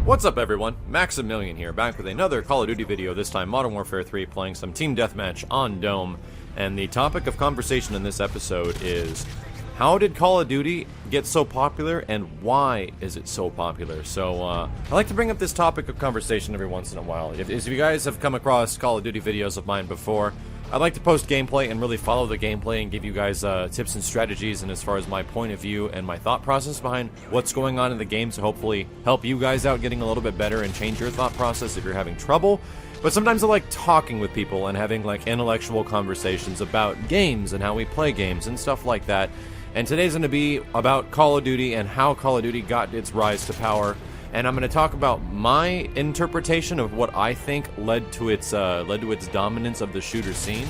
What's up everyone, Maximilian here, back with another Call of Duty video, this time Modern Warfare 3, playing some Team Deathmatch on Dome. And the topic of conversation in this episode is, how did Call of Duty get so popular, and why is it so popular? So, I like to bring up this topic of conversation every once in a while. If you guys have come across Call of Duty videos of mine before, I'd like to post gameplay and really follow the gameplay and give you guys tips and strategies, and as far as my point of view and my thought process behind what's going on in the game, to hopefully help you guys out getting a little bit better and change your thought process if you're having trouble. But sometimes I like talking with people and having like intellectual conversations about games and how we play games and stuff like that. And today's going to be about Call of Duty and how Call of Duty got its rise to power. And I'm going to talk about my interpretation of what I think led to its dominance of the shooter scene,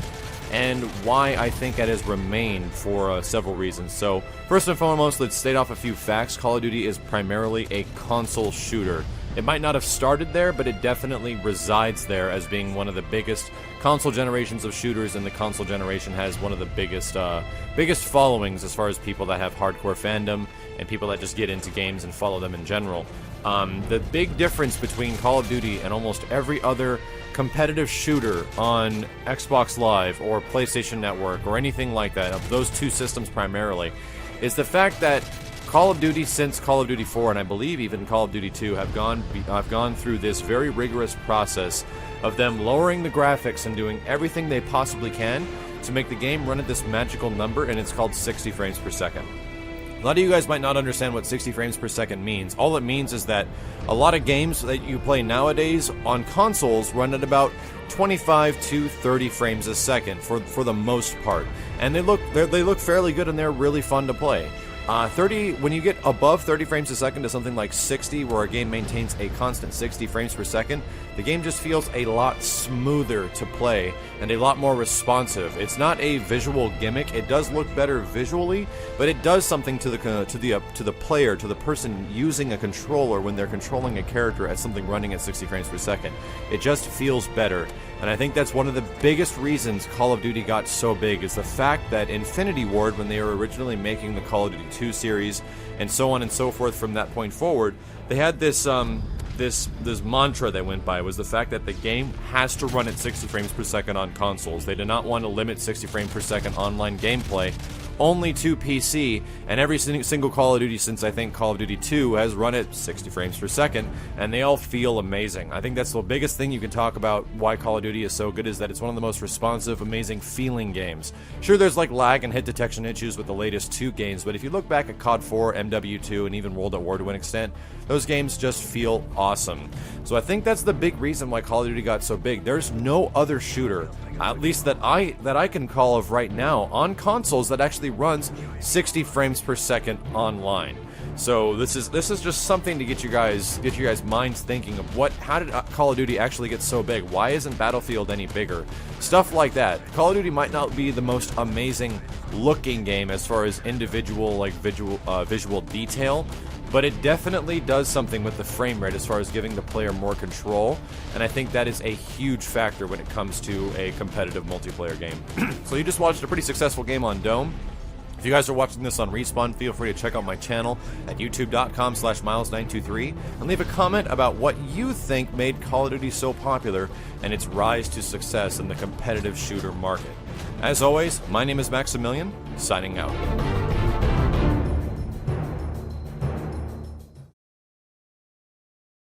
and why I think it has remained for several reasons. So, first and foremost, let's state off a few facts. Call of Duty is primarily a console shooter. It might not have started there, but it definitely resides there as being one of the biggest console generations of shooters, and the console generation has one of the biggest followings as far as people that have hardcore fandom and people that just get into games and follow them in general. The big difference between Call of Duty and almost every other competitive shooter on Xbox Live or PlayStation Network or anything like that, of those two systems primarily, is the fact that Call of Duty, since Call of Duty 4, and I believe even Call of Duty 2, have gone through this very rigorous process of them lowering the graphics and doing everything they possibly can to make the game run at this magical number, and it's called 60 frames per second. A lot of you guys might not understand what 60 frames per second means. All it means is that a lot of games that you play nowadays on consoles run at about 25 to 30 frames a second for the most part, and they look fairly good and they're really fun to play. When you get above 30 frames a second to something like 60, where a game maintains a constant 60 frames per second, the game just feels a lot smoother to play and a lot more responsive. It's not a visual gimmick. It does look better visually, but it does something to the player, to the person using a controller when they're controlling a character at something running at 60 frames per second. It just feels better. And I think that's one of the biggest reasons Call of Duty got so big, is the fact that Infinity Ward, when they were originally making the Call of Duty 2 series, and so on and so forth from that point forward, they had this mantra they went by, was the fact that the game has to run at 60 frames per second on consoles. They did not want to limit 60 frames per second online gameplay only to PC, and every single Call of Duty since I think Call of Duty 2 has run at 60 frames per second, and they all feel amazing. I think that's the biggest thing you can talk about why Call of Duty is so good, is that it's one of the most responsive, amazing feeling games. Sure, there's like lag and hit detection issues with the latest 2 games, but if you look back at COD 4, MW2, and even World at War to an extent, those games just feel awesome. So I think that's the big reason why Call of Duty got so big. There's no other shooter, at least that I can call of right now, on consoles that actually runs 60 frames per second online. So this is just something to get you guys minds thinking of how did Call of Duty actually get so big? Why isn't Battlefield any bigger? Stuff like that. Call of Duty might not be the most amazing looking game as far as individual visual detail, but it definitely does something with the frame rate as far as giving the player more control, and I think that is a huge factor when it comes to a competitive multiplayer game. So you just watched a pretty successful game on Dome. If you guys are watching this on Respawn, feel free to check out my channel at youtube.com/miles923 and leave a comment about what you think made Call of Duty so popular and its rise to success in the competitive shooter market. As always, my name is Maximilian, signing out.